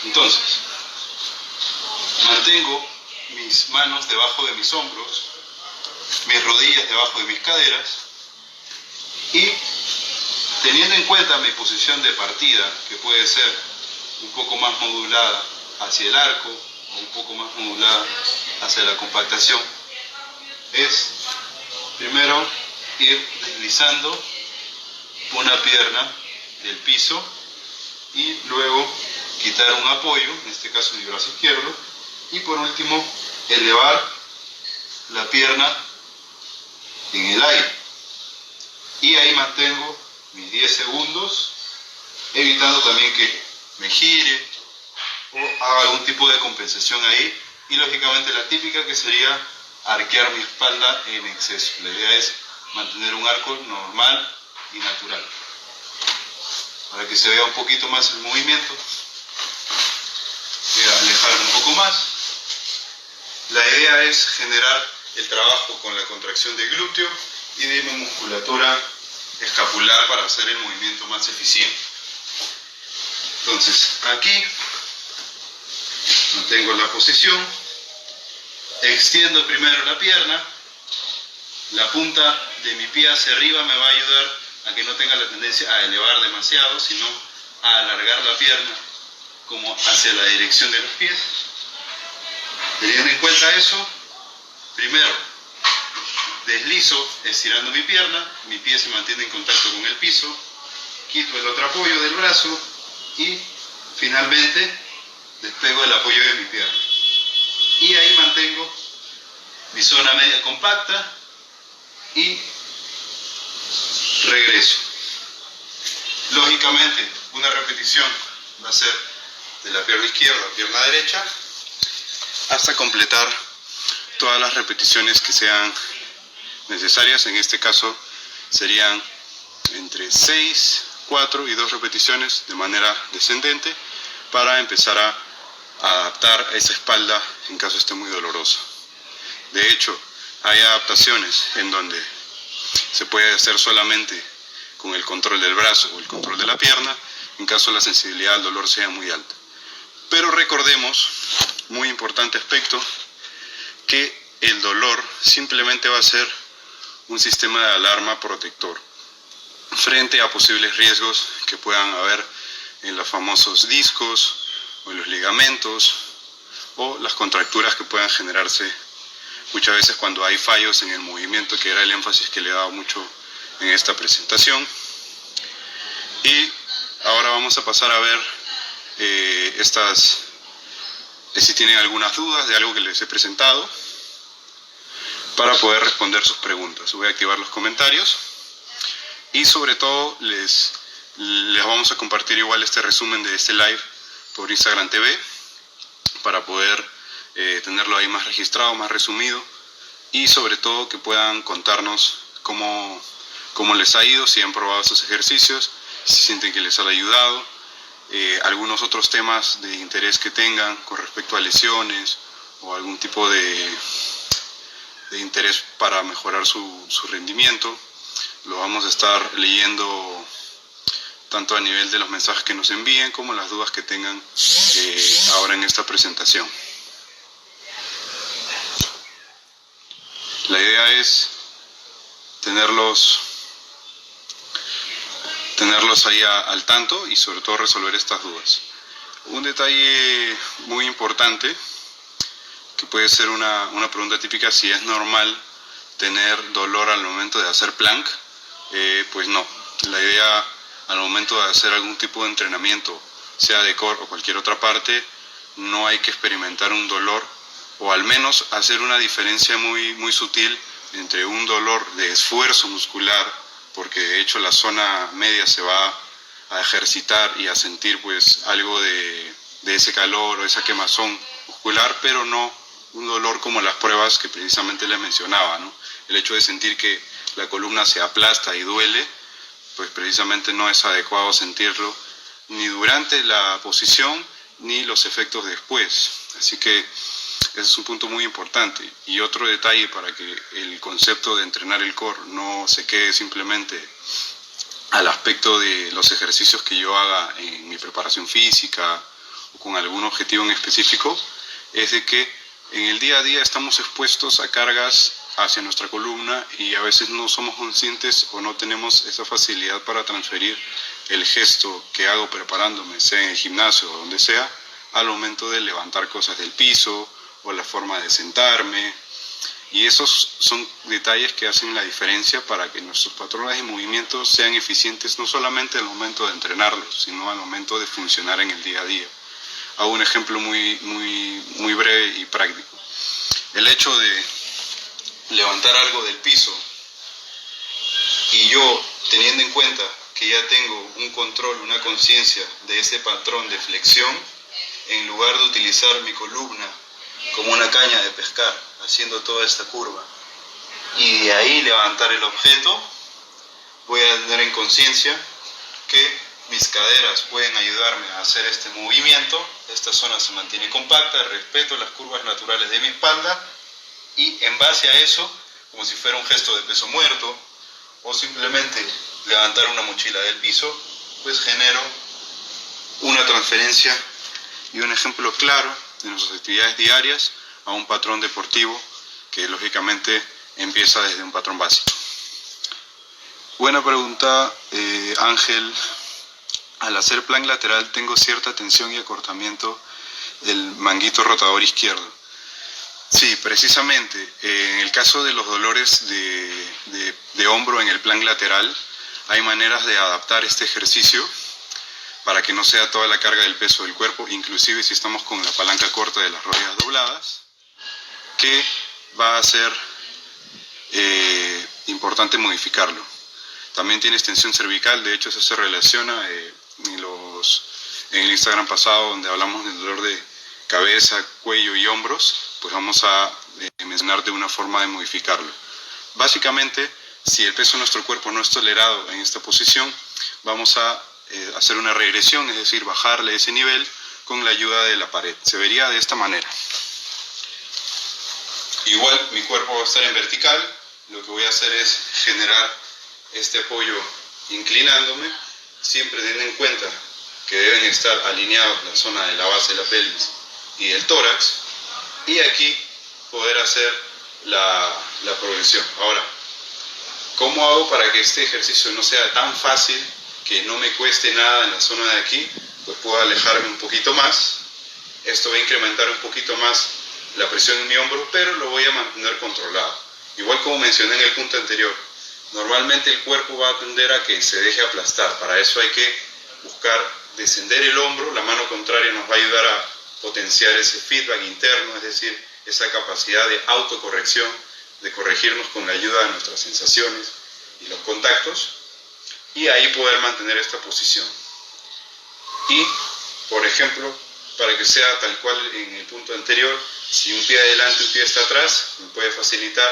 Speaker 1: Entonces, mantengo mis manos debajo de mis hombros, mis rodillas debajo de mis caderas y teniendo en cuenta mi posición de partida, que puede ser un poco más modulada hacia el arco o un poco más modulada hacia la compactación, es primero ir deslizando una pierna del piso y luego quitar un apoyo, en este caso mi brazo izquierdo, y por último elevar la pierna en el aire. Y ahí mantengo mis 10 segundos, evitando también que me gire o haga algún tipo de compensación ahí. Y lógicamente la típica, que sería arquear mi espalda en exceso. La idea es mantener un arco normal y natural. Para que se vea un poquito más el movimiento, voy a alejarme un poco más. La idea es generar el trabajo con la contracción del glúteo y de mi musculatura escapular para hacer el movimiento más eficiente. Entonces, aquí mantengo la posición, extiendo primero la pierna, la punta de mi pie hacia arriba me va a ayudar a que no tenga la tendencia a elevar demasiado, sino a alargar la pierna como hacia la dirección de los pies. Teniendo en cuenta eso, primero deslizo estirando mi pierna, mi pie se mantiene en contacto con el piso, quito el otro apoyo del brazo y finalmente despego el apoyo de mi pierna. Y ahí mantengo mi zona media compacta y regreso. Lógicamente, una repetición va a ser de la pierna izquierda a pierna derecha hasta completar todas las repeticiones que sean necesarias. En este caso serían entre 6, 4 y 2 repeticiones de manera descendente para empezar a adaptar a esa espalda en caso esté muy dolorosa. De hecho, hay adaptaciones en donde se puede hacer solamente con el control del brazo o el control de la pierna, en caso la sensibilidad al dolor sea muy alta. Pero recordemos, muy importante aspecto, que el dolor simplemente va a ser un sistema de alarma protector frente a posibles riesgos que puedan haber en los famosos discos o en los ligamentos o las contracturas que puedan generarse muchas veces cuando hay fallos en el movimiento, que era el énfasis que le he dado mucho en esta presentación. Y ahora vamos a pasar a ver si tienen algunas dudas de algo que les he presentado, para poder responder sus preguntas. Voy a activar los comentarios y sobre todo les vamos a compartir igual este resumen de este live por Instagram TV para poder tenerlo ahí más registrado, más resumido, y sobre todo que puedan contarnos cómo les ha ido, si han probado estos ejercicios, si sienten que les ha ayudado, algunos otros temas de interés que tengan con respecto a lesiones o algún tipo de interés para mejorar su rendimiento. Lo vamos a estar leyendo tanto a nivel de los mensajes que nos envíen como las dudas que tengan ahora en esta presentación. La idea es tenerlos ahí al tanto y sobre todo resolver estas dudas. Un detalle muy importante, que puede ser una pregunta típica, si es normal tener dolor al momento de hacer plank. Pues no, la idea al momento de hacer algún tipo de entrenamiento, sea de core o cualquier otra parte, no hay que experimentar un dolor, o al menos hacer una diferencia muy, muy sutil entre un dolor de esfuerzo muscular, porque de hecho la zona media se va a ejercitar y a sentir pues algo de ese calor o esa quemazón muscular, pero no un dolor como las pruebas que precisamente les mencionaba, ¿no? El hecho de sentir que la columna se aplasta y duele, pues precisamente no es adecuado sentirlo ni durante la posición ni los efectos después. Así que Ese es un punto muy importante. Y otro detalle para que el concepto de entrenar el core no se quede simplemente al aspecto de los ejercicios que yo haga en mi preparación física o con algún objetivo en específico, es de que en el día a día estamos expuestos a cargas hacia nuestra columna y a veces no somos conscientes o no tenemos esa facilidad para transferir el gesto que hago preparándome, sea en el gimnasio o donde sea, al momento de levantar cosas del piso o la forma de sentarme. Y esos son detalles que hacen la diferencia para que nuestros patrones de movimiento sean eficientes no solamente al momento de entrenarlos, sino al momento de funcionar en el día a día. Hago un ejemplo muy breve y práctico. El hecho de levantar algo del piso y yo, teniendo en cuenta que ya tengo un control, una conciencia de ese patrón de flexión, en lugar de utilizar mi columna como una caña de pescar, haciendo toda esta curva, y de ahí levantar el objeto, voy a tener en conciencia que mis caderas pueden ayudarme a hacer este movimiento, esta zona se mantiene compacta, respeto las curvas naturales de mi espalda, y en base a eso, como si fuera un gesto de peso muerto, o simplemente levantar una mochila del piso, pues genero una transferencia y un ejemplo claro de nuestras actividades diarias a un patrón deportivo que lógicamente empieza desde un patrón básico. Buena pregunta, Ángel. Al hacer plank lateral tengo cierta tensión y acortamiento del manguito rotador izquierdo. Sí, precisamente. En el caso de los dolores de hombro en el plank lateral, hay maneras de adaptar este ejercicio para que no sea toda la carga del peso del cuerpo, inclusive si estamos con la palanca corta de las rodillas dobladas, que va a ser importante modificarlo. También tiene extensión cervical, de hecho eso se relaciona en el Instagram pasado donde hablamos del dolor de cabeza, cuello y hombros, pues vamos a mencionar de una forma de modificarlo. Básicamente, si el peso de nuestro cuerpo no es tolerado en esta posición, vamos a hacer una regresión, es decir, bajarle ese nivel con la ayuda de la pared. Se vería de esta manera. Igual mi cuerpo va a estar en vertical, lo que voy a hacer es generar este apoyo inclinándome, siempre teniendo en cuenta que deben estar alineados la zona de la base de la pelvis y del tórax, y aquí poder hacer la progresión. Ahora, ¿cómo hago para que este ejercicio no sea tan fácil, que no me cueste nada en la zona de aquí? Pues puedo alejarme un poquito más, esto va a incrementar un poquito más la presión en mi hombro, pero lo voy a mantener controlado. Igual como mencioné en el punto anterior, normalmente el cuerpo va a tender a que se deje aplastar. Para eso hay que buscar descender el hombro, la mano contraria nos va a ayudar a potenciar ese feedback interno, es decir, esa capacidad de autocorrección, de corregirnos con la ayuda de nuestras sensaciones y los contactos, y ahí poder mantener esta posición. Y, por ejemplo, para que sea tal cual en el punto anterior, si un pie adelante y un pie está atrás, me puede facilitar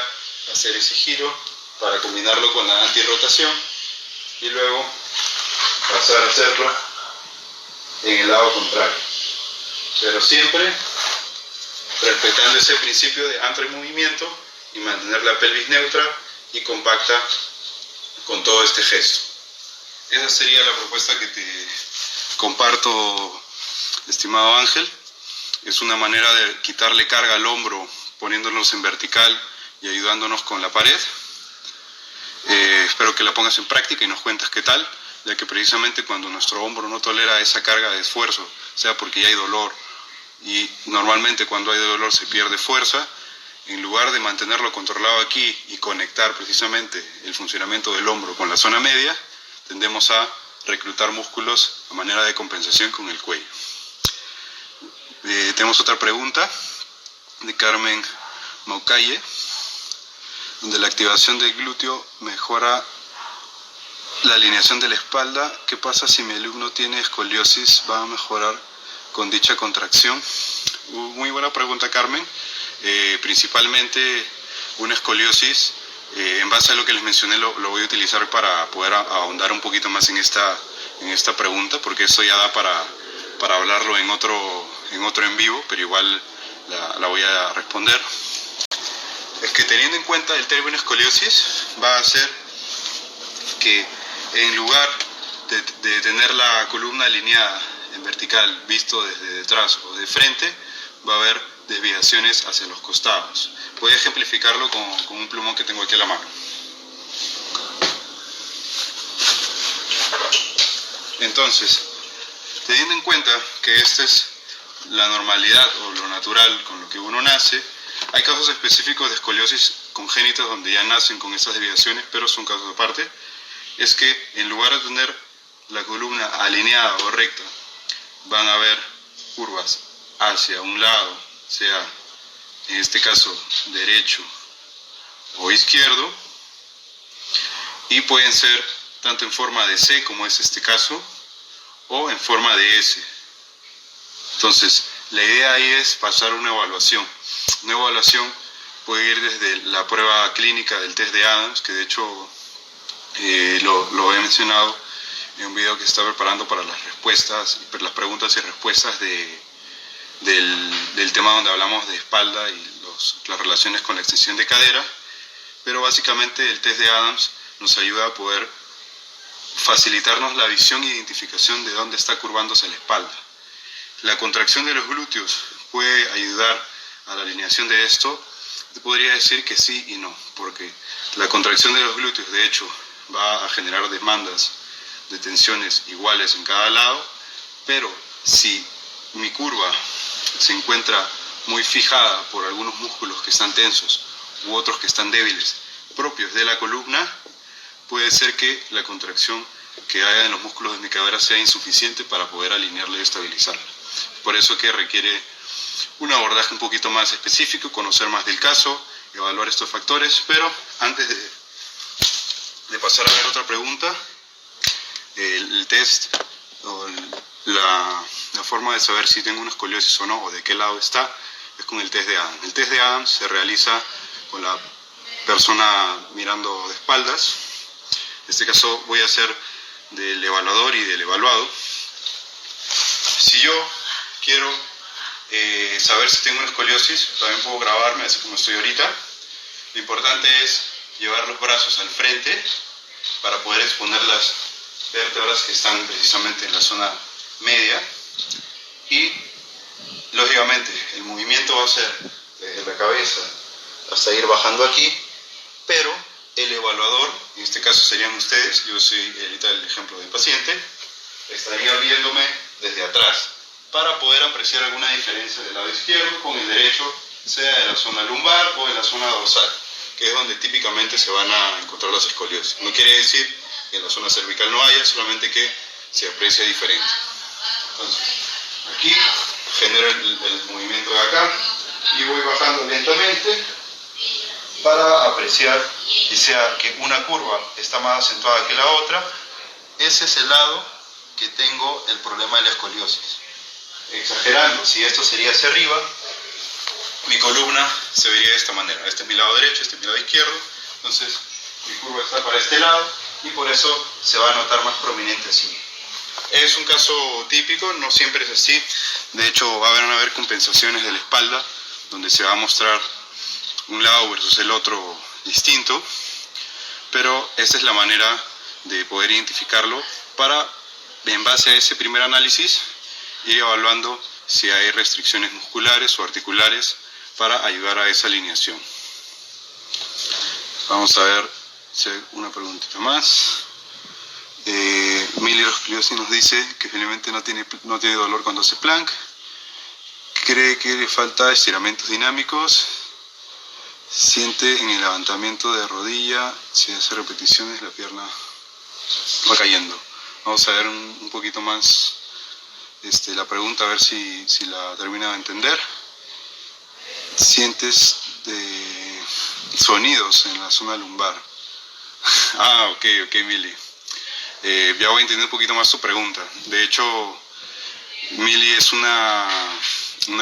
Speaker 1: hacer ese giro para combinarlo con la antirrotación y luego pasar a hacerlo en el lado contrario, pero siempre respetando ese principio de antemovimiento y mantener la pelvis neutra y compacta con todo este gesto. Esa sería la propuesta que te comparto, estimado Ángel. Es una manera de quitarle carga al hombro poniéndonos en vertical y ayudándonos con la pared. Espero que la pongas en práctica y nos cuentas qué tal, ya que precisamente cuando nuestro hombro no tolera esa carga de esfuerzo, sea porque ya hay dolor, y normalmente cuando hay dolor se pierde fuerza, en lugar de mantenerlo controlado aquí y conectar precisamente el funcionamiento del hombro con la zona media, tendemos a reclutar músculos a manera de compensación con el cuello. Tenemos otra pregunta de Carmen Maucalle, donde la activación del glúteo mejora la alineación de la espalda. ¿Qué pasa si mi alumno tiene escoliosis? ¿Va a mejorar con dicha contracción? Muy buena pregunta, Carmen. Principalmente una escoliosis, en base a lo que les mencioné, lo voy a utilizar para poder ahondar un poquito más en esta pregunta, porque eso ya da para hablarlo en otro en vivo, pero igual la voy a responder. Es que teniendo en cuenta el término escoliosis, va a hacer que en lugar de tener la columna alineada en vertical, visto desde detrás o de frente, va a haber desviaciones hacia los costados. Voy a ejemplificarlo con un plumón que tengo aquí a la mano. Entonces, teniendo en cuenta que esta es la normalidad o lo natural con lo que uno nace, hay casos específicos de escoliosis congénitas donde ya nacen con estas desviaciones, pero son casos aparte. Es que en lugar de tener la columna alineada o recta, van a haber curvas hacia un lado, sea en este caso derecho o izquierdo, y pueden ser tanto en forma de C, como es este caso, o en forma de S. Entonces, la idea ahí es pasar una evaluación. Una evaluación puede ir desde la prueba clínica del test de Adams, que de hecho lo he mencionado en un video que está preparando para las las preguntas y respuestas del tema donde hablamos de espalda y las relaciones con la extensión de cadera. Pero básicamente el test de Adams nos ayuda a poder facilitarnos la visión e identificación de dónde está curvándose la espalda. La contracción de los glúteos puede ayudar a la alineación de esto. Te podría decir que sí y no, porque la contracción de los glúteos de hecho va a generar demandas de tensiones iguales en cada lado, pero si mi curva se encuentra muy fijada por algunos músculos que están tensos u otros que están débiles propios de la columna, puede ser que la contracción que haya en los músculos de mi cadera sea insuficiente para poder alinearla y estabilizarla. Por eso que requiere un abordaje un poquito más específico, conocer más del caso, evaluar estos factores. Pero antes de pasar a ver otra pregunta, el test o la forma de saber si tengo una escoliosis o no, o de qué lado está, es con el test de Adams. El test de Adams se realiza con la persona mirando de espaldas. En este caso voy a hacer del evaluador y del evaluado. Si yo quiero saber si tengo una escoliosis, también puedo grabarme así como estoy ahorita. Lo importante es llevar los brazos al frente para poder exponer las vértebras que están precisamente en la zona media, y lógicamente el movimiento va a ser desde la cabeza hasta ir bajando aquí, pero el evaluador, en este caso serían ustedes, yo soy ahorita el ejemplo del paciente, estaría viéndome desde atrás para poder apreciar alguna diferencia del lado izquierdo con el derecho, sea en la zona lumbar o en la zona dorsal, que es donde típicamente se van a encontrar las escoliosis. No quiere decir que en la zona cervical no haya, solamente que se aprecia diferente. Entonces, aquí genero el movimiento de acá y voy bajando lentamente para apreciar, y sea que una curva está más acentuada que la otra. Ese es el lado que tengo el problema de la escoliosis. Exagerando, si esto sería hacia arriba, mi columna se vería de esta manera. Este es mi lado derecho, este es mi lado izquierdo. Entonces mi curva está para este lado y por eso se va a notar más prominente así. Es un caso típico, no siempre es así. De hecho van a haber compensaciones de la espalda donde se va a mostrar un lado versus el otro distinto, pero esta es la manera de poder identificarlo para, en base a ese primer análisis, ir evaluando si hay restricciones musculares o articulares para ayudar a esa alineación. Vamos a ver si hay una preguntita más. Milirosclerosis nos dice que finalmente no tiene dolor cuando hace plank. Cree que le falta estiramientos dinámicos. Siente en el levantamiento de rodilla, si hace repeticiones, la pierna va cayendo. Vamos a ver un poquito más la pregunta, a ver si la termina de entender. Sientes sonidos en la zona lumbar. Ok, Mili. Ya voy a entender un poquito más tu pregunta. De hecho, Mili es una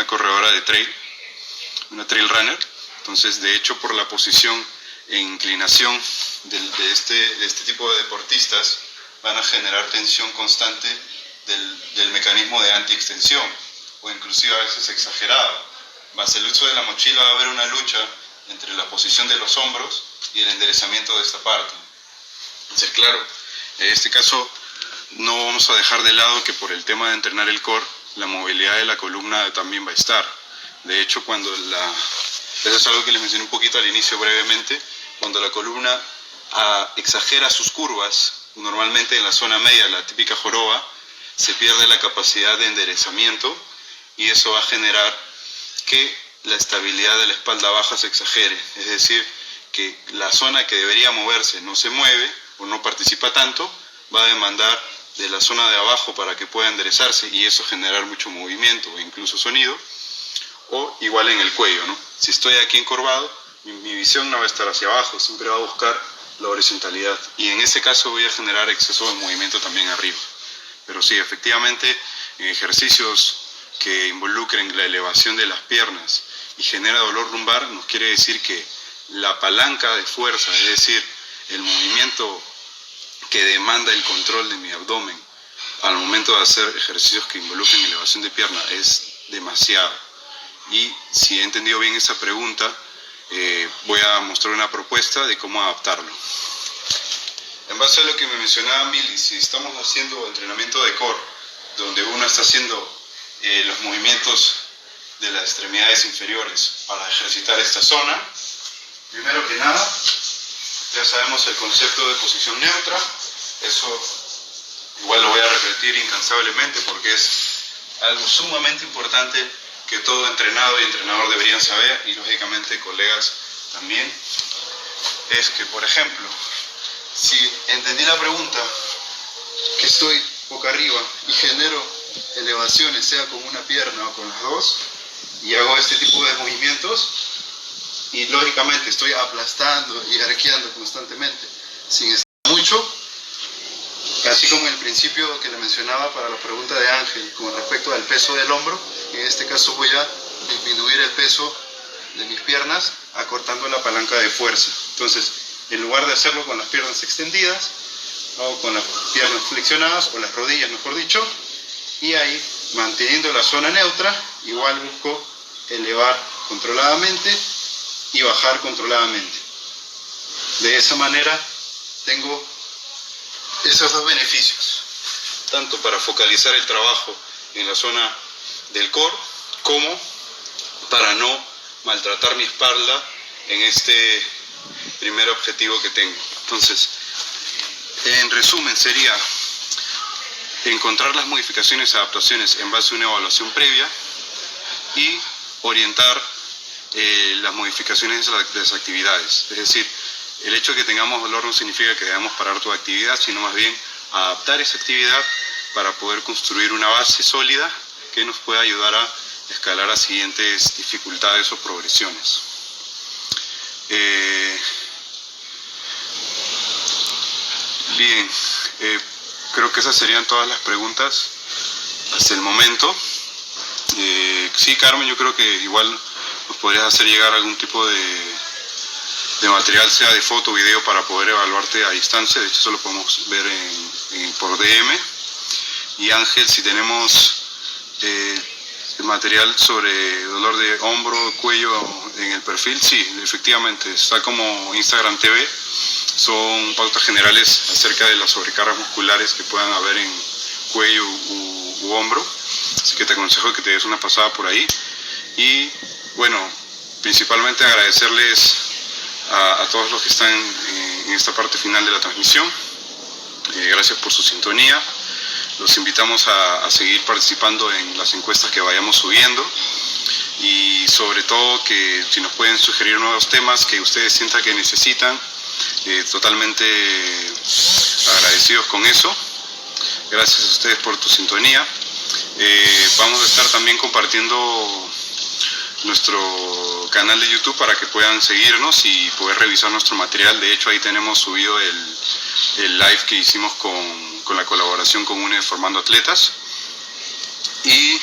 Speaker 1: corredora de trail, una trail runner. Entonces, de hecho, por la posición e inclinación de este tipo de deportistas, van a generar tensión constante del mecanismo de antiextensión, o inclusive a veces exagerado. Base el uso de la mochila va a haber una lucha entre la posición de los hombros y el enderezamiento de esta parte. Entonces, claro, en este caso no vamos a dejar de lado que por el tema de entrenar el core, la movilidad de la columna también va a estar. De hecho, eso es algo que les mencioné un poquito al inicio brevemente, cuando la columna exagera sus curvas, normalmente en la zona media, la típica joroba, se pierde la capacidad de enderezamiento y eso va a generar que la estabilidad de la espalda baja se exagere. Es decir, que la zona que debería moverse no se mueve o no participa tanto, va a demandar de la zona de abajo para que pueda enderezarse y eso generar mucho movimiento o incluso sonido. O igual en el cuello, ¿no? Si estoy aquí encorvado, mi visión no va a estar hacia abajo, siempre va a buscar la horizontalidad y en ese caso voy a generar exceso de movimiento también arriba. Pero sí, efectivamente, en ejercicios que involucren la elevación de las piernas y genera dolor lumbar, nos quiere decir que la palanca de fuerza, es decir, el movimiento que demanda el control de mi abdomen al momento de hacer ejercicios que involucren elevación de pierna es demasiado. Y si he entendido bien esa pregunta, voy a mostrar una propuesta de cómo adaptarlo. En base a lo que me mencionaba Mili, si estamos haciendo entrenamiento de core, donde uno está haciendo los movimientos de las extremidades inferiores para ejercitar esta zona, primero que nada, ya sabemos el concepto de posición neutra. Eso igual lo voy a repetir incansablemente porque es algo sumamente importante que todo entrenado y entrenador deberían saber, y lógicamente colegas también. Es que, por ejemplo, si entendí la pregunta, que estoy boca arriba y genero elevaciones, sea con una pierna o con las dos, y hago este tipo de movimientos, y lógicamente estoy aplastando y arqueando constantemente, sin estar mucho, así como el principio que le mencionaba para la pregunta de Ángel con respecto al peso del hombro, en este caso voy a disminuir el peso de mis piernas acortando la palanca de fuerza. Entonces, en lugar de hacerlo con las piernas extendidas, hago con las piernas flexionadas, o las rodillas mejor dicho, y ahí, manteniendo la zona neutra, igual busco elevar controladamente y bajar controladamente. De esa manera tengo esos dos beneficios, tanto para focalizar el trabajo en la zona del core, como para no maltratar mi espalda en este primer objetivo que tengo. Entonces, en resumen sería encontrar las modificaciones y adaptaciones en base a una evaluación previa y orientar las modificaciones de las actividades. Es decir, el hecho de que tengamos dolor no significa que debamos parar toda actividad, sino más bien adaptar esa actividad para poder construir una base sólida que nos pueda ayudar a escalar a siguientes dificultades o progresiones. Bien, creo que esas serían todas las preguntas hasta el momento. Sí, Carmen, yo creo que igual nos podrías hacer llegar algún tipo de material, sea de foto o video, para poder evaluarte a distancia. De hecho, eso lo podemos ver por DM. Y Ángel, si tenemos material sobre dolor de hombro, cuello en el perfil, sí, efectivamente, está como Instagram TV. Son pautas generales acerca de las sobrecargas musculares que puedan haber en cuello u hombro. Así que te aconsejo que te des una pasada por ahí. Y bueno, principalmente agradecerles a todos los que están en esta parte final de la transmisión. Gracias por su sintonía. Los invitamos a seguir participando en las encuestas que vayamos subiendo, y sobre todo que si nos pueden sugerir nuevos temas que ustedes sientan que necesitan, totalmente agradecidos con eso. Gracias a ustedes por tu sintonía. Vamos a estar también compartiendo nuestro canal de YouTube para que puedan seguirnos y poder revisar nuestro material. De hecho, ahí tenemos subido el live que hicimos con la colaboración con UNED Formando Atletas. Y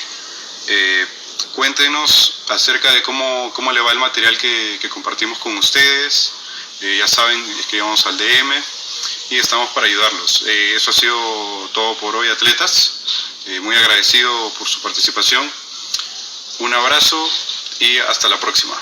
Speaker 1: cuéntenos acerca de cómo le va el material que compartimos con ustedes. Ya saben, escribamos al DM y estamos para ayudarlos. Eso ha sido todo por hoy, atletas. Muy agradecido por su participación. Un abrazo y hasta la próxima.